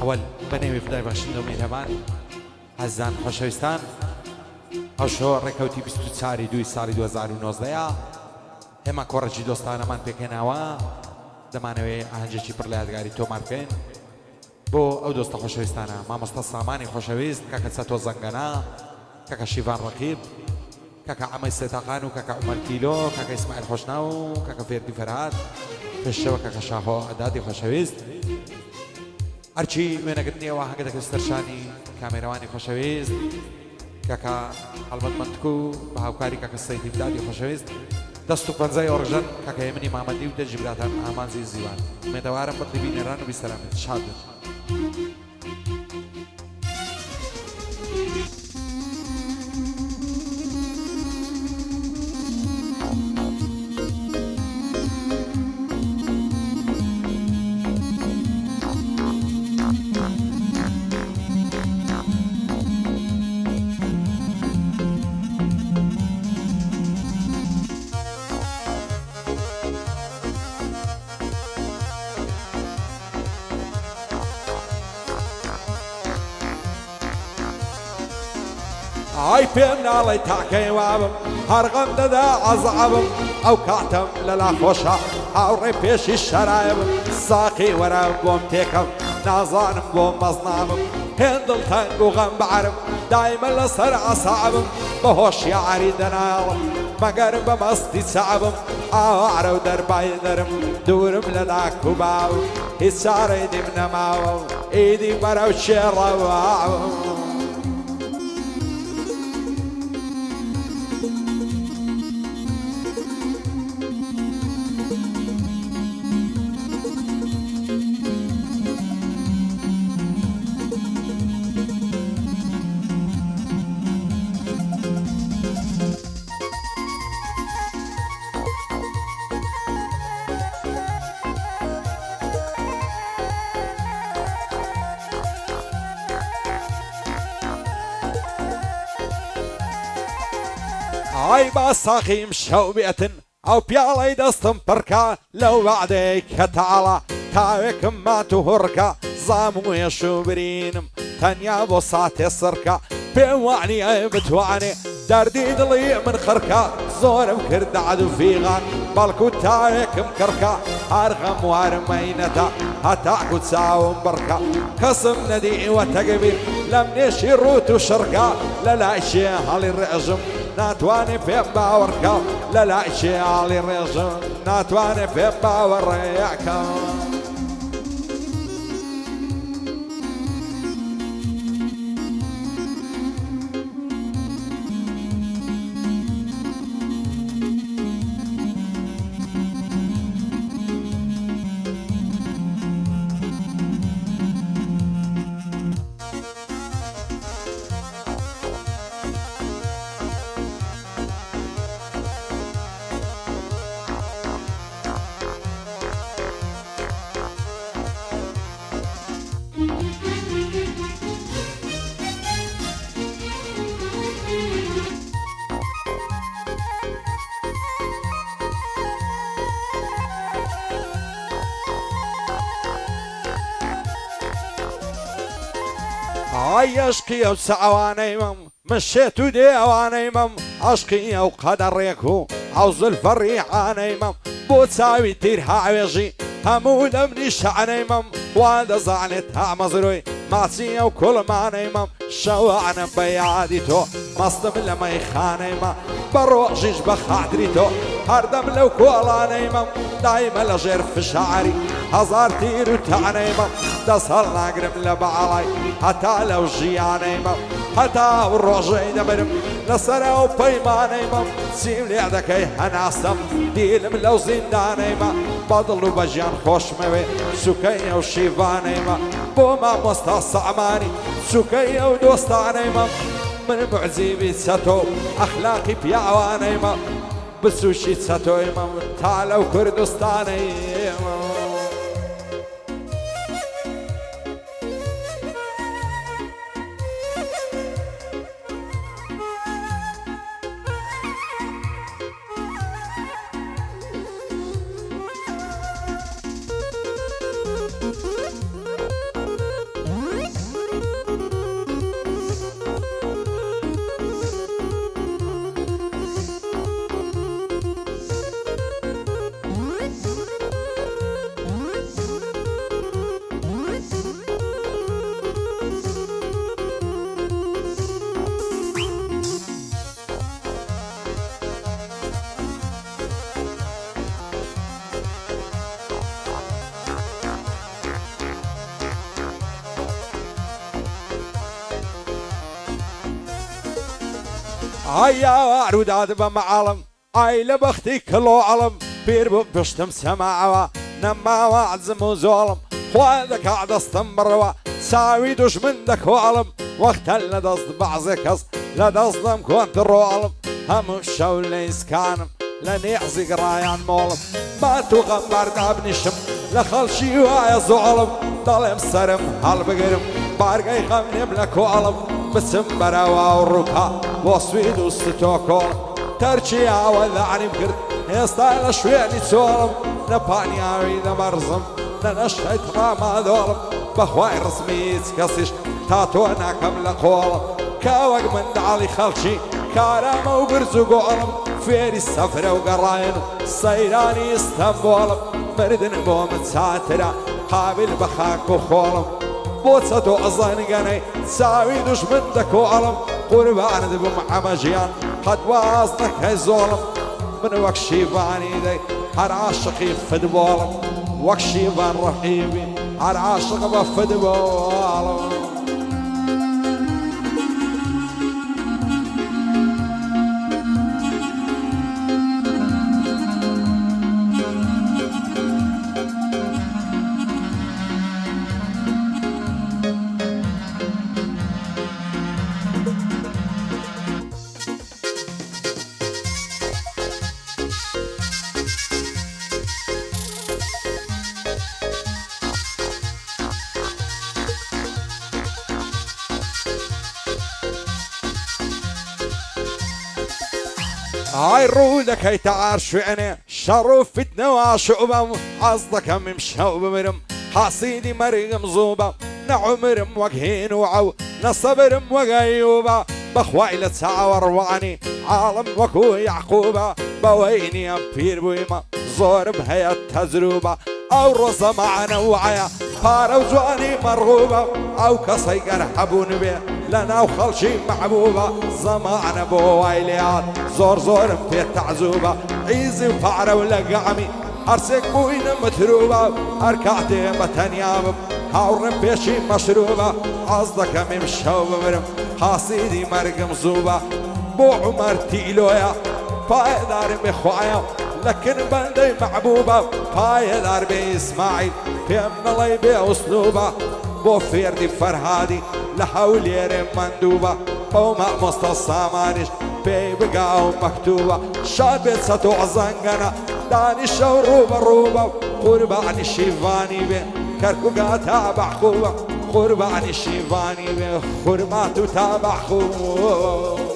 ئەوەل بەنێوی خدای بەخشندە و میهرەبان عەزیزان خۆشەویستان ئەو شۆ ڕێکەوتی 24 دوی ساڵی 2019 هێمە کۆڕەجی دۆستانەمان پێکەناوە دەمانەوێت ئاهەنگێکی پڕ لە یادگاری تۆمار بکەین بۆ ئەو دۆستە خۆشەویستانە مامۆستا سامانی خۆشەویست کاکە چەتۆ زەنگەنە کاکە شیڤان ڕەقیب کاکە عەمەی سێتاقان و کاکە عومەر کیلۆ کاکە ئیسماعیل خۆشناو و کاکە فێردی فەرهاد پێشەوە کاکە شاهۆ ئەدادی خۆشەویست هەرچی وێنەگرتنیەوە هەنگە دەکەوێت سەرشانی کامێرەوانی خۆشەویست کاکە هەڵبەتمەندکو بە هاوکاری کاکە سەیدی بدادی خۆشەویست دەست و پەنجەی ئۆڕژەن کاکە هێمنی مامەدی و دەژی براتان ئامانزی زیوان مێدەوارم بەڵی بینێران و بیسەرامێت شاد بن ئای پێم ناڵێ تاکەی وابم هەرغەم دەدا عەزابم ئەو کاتەم لەلا خۆشە هاوڕێ پێشی شەرایەبم ساقی وەرە بۆم تێکەم نازانم بۆ مەزنامم هێندڵ تەنگ و غەمبارم دایمە لەسەر عەسابم بە هۆشیاری دەناڵم مەگەر بە مەستی چابم ئاوارە و دەربای دەرم دوورم لە داک و باوم هیچ چارەی دیم نەماوە و ئیدی بەرەو شێڕەواوم ئای با ساقیم شەو بێتن ئەو پیاڵەی دەستم پڕکە لەو وعدەی کە تاڵە تاوێکم مات و هوڕکە زاموێش و برینم تەنیا بۆ ساتێ سڕکە پێم وانیە بتوانێ دەردی دڵی من خڕکە زۆرم کرد عەدو فیغان بەڵکو تاوێکم کڕکە هەر غەموارمەینەتە هەتاکو چاوم بڕکە کەسم نەدیوەتە گەبیر لەم نێشی ڕوت و شڕکە لە لای شێ هەڵی ڕێژم ناتوانێ پێم باوەڕکە لە لای شێعاڵی ڕێژم ناتوانێ پێم باوەڕێیەکە ئای عەشقی ئەو چاوانەی مەم مشێت و دێوانەی مەم عەشقی ئەو قەدەڕێک و ئەو زولفە ڕیحانەی مەم بۆ چاوی تیر هاوێژی هەموو دەمنی شانەی مەم وا دەزانێت تا مەزرۆی ماچی ئەو کوڵمانەی مەم شەوانە بە یادی تۆ مەستم لە مەیخانەی مە بە ڕۆژیش بە خاتری تۆ هەردەم لەو کۆڵانەی مەم دایمە لە ژێر فشاری هەزار تیر و تانەی مەم دەست هەڵ ناگرم لە بەعاڵای هەتا لەو ژیانەی مەم هەتا ئەو ڕۆژەی دەبرم لەسەر ئەو پەیمانەی مەم چیم لێ دەکەی هەناسەم دیلم لەو زیندانەی مە بەدڵ و بە ژیان خۆشمەوێ سوکەی ئەو شیڤانەی مە بۆ مامۆستا سەعمانی سوکەی ئەو دۆستانەی مە من معجیبی چەتۆ ئەخلاقی پیاوانەی مە بچوشی چەتۆی مەم تا لەو کوردستانەی مە هيا واروداد بمعلم اي لبختي كلو علم بير بشتم سماعوا نما وعزم وزولم خوادك عد استنبروا ساوي دوش من دك وعلم وقت لدصد بعضك لدصدم كنت روعلم هم الشول ليس كانم لن يعزق رايان مولم ما تغمر دابني شم لخلشي ويا زعلم ضلم سرم هالبقرم بارقي خمني بلك وعلم بسم براوا والركا وصويد وستوكول ترشي وذعني بقرد يستايل شويني تولم نباني عويد مرزم ننشهد راما ذولم بخواي رسمي تكسيش تاتونا كمل قولم كاوق من دعالي خلشي كارم وقرز وقولم فيري السفرة وقراين سيراني اسطنبولم مردن بوم ساترة قابل بخاك وخولم بوتسة وأظنقني ساوي دوش من دك وعلم قربان دبم عمجيان قد واصلك هاي زولم من وكشي باني دي هر عاشقي فدبولم وكشي بان رحيبي هر عاشق بفدبولم هاي رودك هاي تعرش انا شرف فتنة وشعبة عصدك هم مشوب مرم حصيدي مريم زوبة نعمرم وجهين وعو نصبرم وغيوبة بخويلة ساعة وروعني عالم وكو يعقوبة بويني أمبير بويمة زور بهي التجربة أو رصة معنا وعيا فارو جواني مرغوبة أو كصيقر حبون بيه لنا وخلشي محبوبة زمانة بويليات زور زور في تعزوبة عيزي وفعرة ولقعمي أرسك بوين متروبة أركعتي متنيابم هاورم بيشي مشروبة عصدك ممشوب مرم حاصيدي مرقم زوبة بو عمر تيلويا فايدار بخوايا لكن بندي محبوبة فايدار بإسماعيل في أمنالي بأسلوبة بو فيردي فرهادي لحول يرم مندوبة بوما مستصامانش بي بقاو مكتوبة شابت ستوع زنقنا داني شوروبة روبة قربان الشيفاني بي كركو تابع قوة قربان الشيفاني بي خرماتو تابع قوة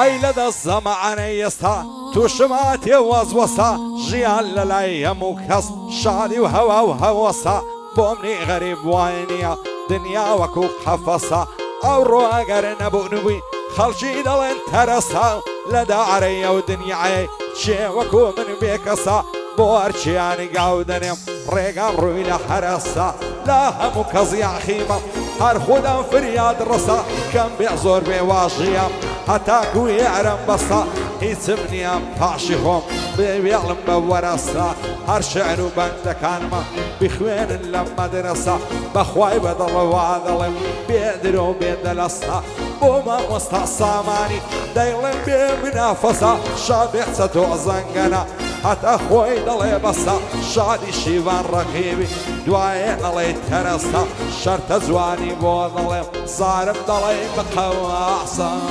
عيلة الزمان يستا توشماتي وزوسا جيال للايم وكس شادي وهوا وهوسا بومني غريب وينيا دنيا وكو حفصا او رواقر نبو نبي خلشي دلين ترسا لداري ودنياي شي وكو من بيكسا بوارشياني قاودنيم ريقام روي لحرسا لا همو كزيع خيمة هر خودم فرياد رسا كم بيعزور بواجيام هتاكو يعرم بصا يسمني ام فاشيهم بيعلم بورسا هر شعر وبند كانما بخوين لما درسا بخواي بدل وعدلم بيدرو بيدلسا بوما مستعصاماني دايلم بمنافسة شابح ستو زنقنا حتى أخوي دلي بسا شادي شيفان رقيبي دواين علي ترسا شرط زواني بو ظلم صارم دلي بقواصا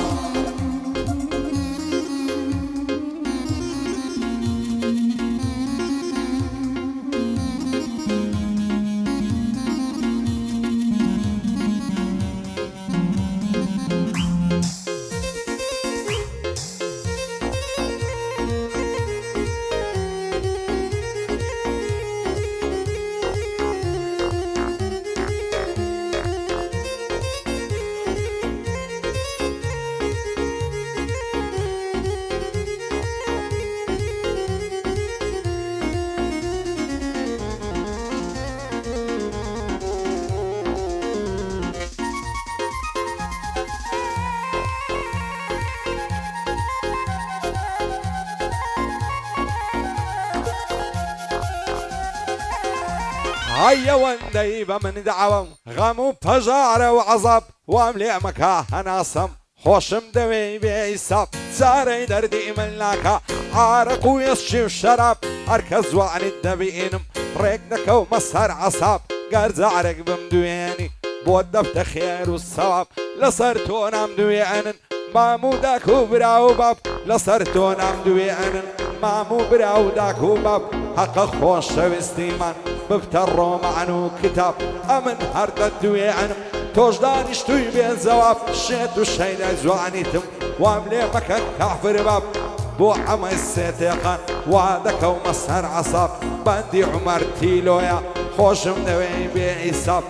هيا ونديب من دعوة غم وفجار وعذاب واملي مكاه ناصم خوشم دوي بيساب ساري دردي من لاكا عارق ويسشي الشراب اركز وعن الدبينم ريقدك ومسهر عصاب قرز عرق بمدويني بودب تخير والصواب لصرتون مدوينن مامو داكو براو باب لصرتون مدوينن مامو براو داكو باب حق خوش شوستيمان بفترو معنو كتاب امن هرد الدوينم توجداني شتوي بين زواب شيت وشينا زوانيتم واملي مكان كعفر باب بو عمي السيتيقان وادك ومسهر عصاب بندي عمر تيلويا خوش منوي بيساب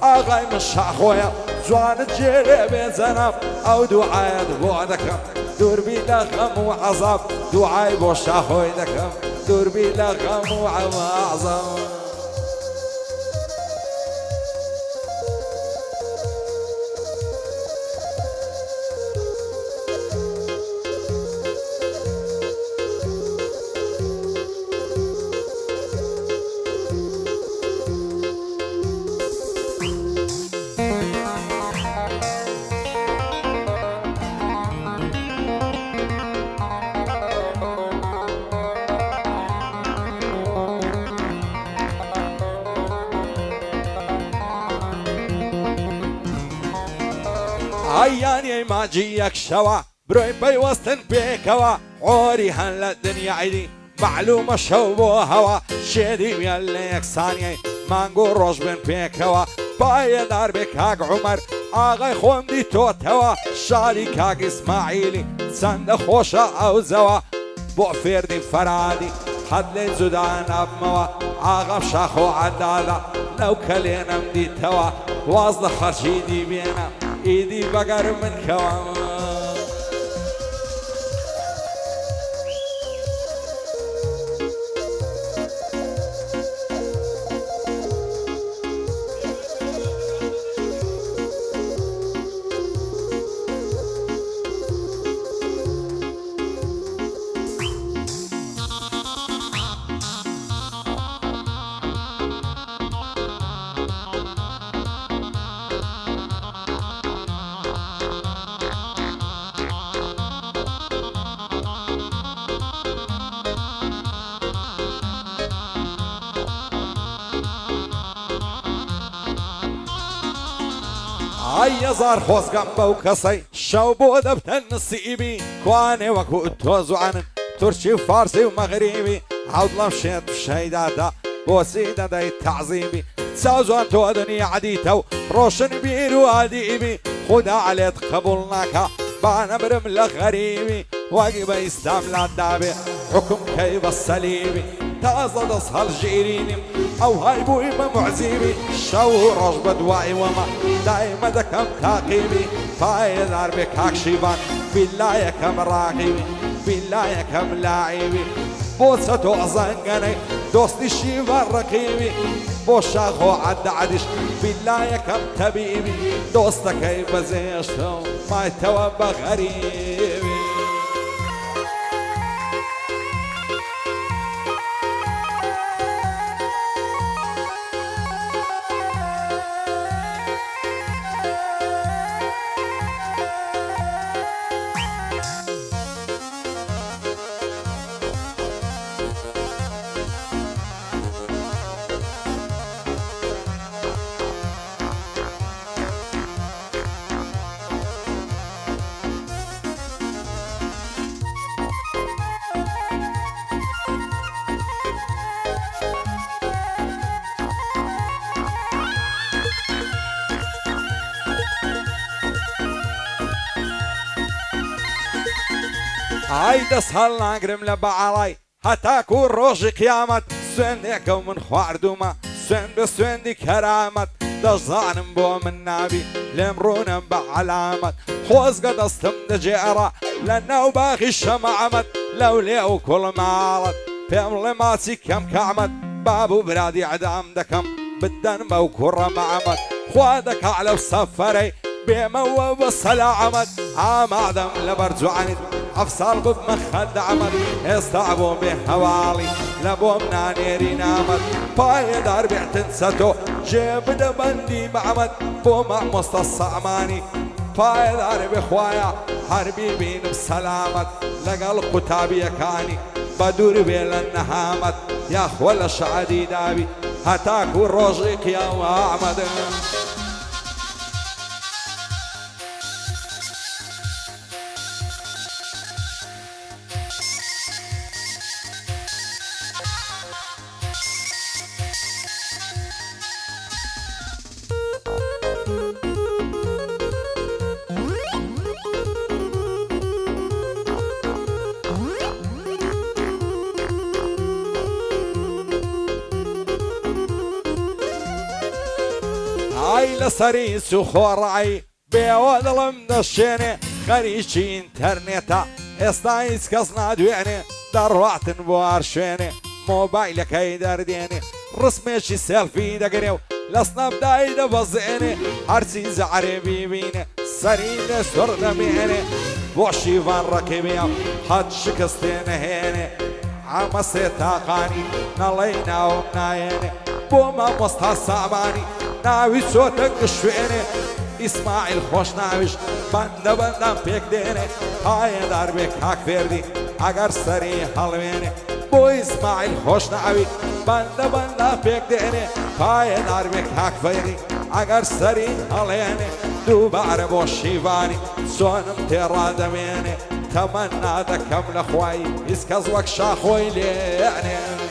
اغاي مش اخويا زوان تجيري بين زناب او دعاية بوعدكم دور بلا غم وعذاب دعاي بوش اخوي دكم دور بلا غم وعذاب عياني ما جيك شوا بروي بيوستن بيكوا عوري هلا الدنيا عيدي معلومة شوبو هوا شيدي يلي يكساني ما نقول روش بين بيكوا باي دار بك هاق عمر آغاي خوم دي توت هوا شاري كاق اسماعيلي سند خوشة او زوا بو فردي فرادي حد لي زدان ابموا آغا بشاخو عدالة لو كلينا مدي توا واصل خرشيدي بينا ايدي بقر من كوام هيا زار خوز قنبه وكسي شوبو دبتن نصيبي كواني وكو توزو عنن تركي وفارسي ومغربي عود لمشيت بشيداتا بوسيدة داي تعظيمي تساوزو انتو دنيا عديتو روشن بيرو عديبي خدا عليت قبولناكا بانا برمل غريبي واقب يستعمل الدابي حكم كيف الصليبي تازد اصهر جيريني او هاي بوي معزيبي شو رجب دواعي وما دايما دكم تاقيبي فايد عربك هاكشيبان بالله يكم راقيبي بالله يكم لاعبي بوسطو ازنقني دوستي شيبان رقيبي بوشاخو عد عدش بالله يكم تبيبي دوستك يبزيشتو ما يتوبى غريبي هايدا سهل نقرم لبعراي هتاكو روج قيامت سوينديك ومن خواردوما سوين بسويندي كرامت دجزان بو من نابي لمرون بعلامت خوز قد استم دجيرة لانه باغي الشمعمت لو ليو كل مارت فيم لماسي كم كعمت بابو برادي عدام دكم بالدن موكورة معمت خوادك على السفري بيمو وصلا عمد عام عدم لبرزو عند ئەفساڵ ببمە خەندەعمەد ئێستا بۆ بێ هەواڵی لە بۆم نانێری نامەد پایەدار بێتن سەتۆ جێ بدە بەندی مەحەمەد بۆ مامۆستە سەعمانی پایەدار بخوایە هەربی بینم سەلامەت لەگەڵ قوتابیەکانی بە دوور بێ لە نەهامەت یاخۆ لە شعەدی داوی هەتاکو ڕۆژی قیامە ئەحمەدن ئای لەسەری سوخۆڕایی بێوە دڵم دەشێنێ خەریکی ئینتەرنێتە ئێستا هیچ کەس نادوێنێ دەڕواتن بۆ هەر شوێنێ مۆبایلەکەی دەردێنێ ڕسمێکی سێلفی دەگرێ و لە سنەپدای دەبەزێنێ هەرچی زەعرێبی بینێ سەری لێ سوڕ دەمێنێ بۆ شیڤان ڕەکیبێ هەت شکستێ نەهێنێ ئەمە سێ تاقانی نەڵەی ناوم نایێنێ بۆ مامۆستا سامانی ناوی چۆتە گشوێنێ ئیسماعیل خۆش ناویش بەندە بەندەم پێک دێنێ پایەدار بێ کاک فێردی ئەگەر سەری هەڵوێنێ بۆ ئیسماعیل خۆش ناوی بەندە بەندە پێک دێنێ پایەدار بێ کاک فێردی ئەگەر سەری هەڵێنێ دووبارە بۆ شیڤانی چۆنم تێڕادەمێنێ تەمەنا دەکەم لە خوای هیچ کەس وەک شاخۆی لێنێ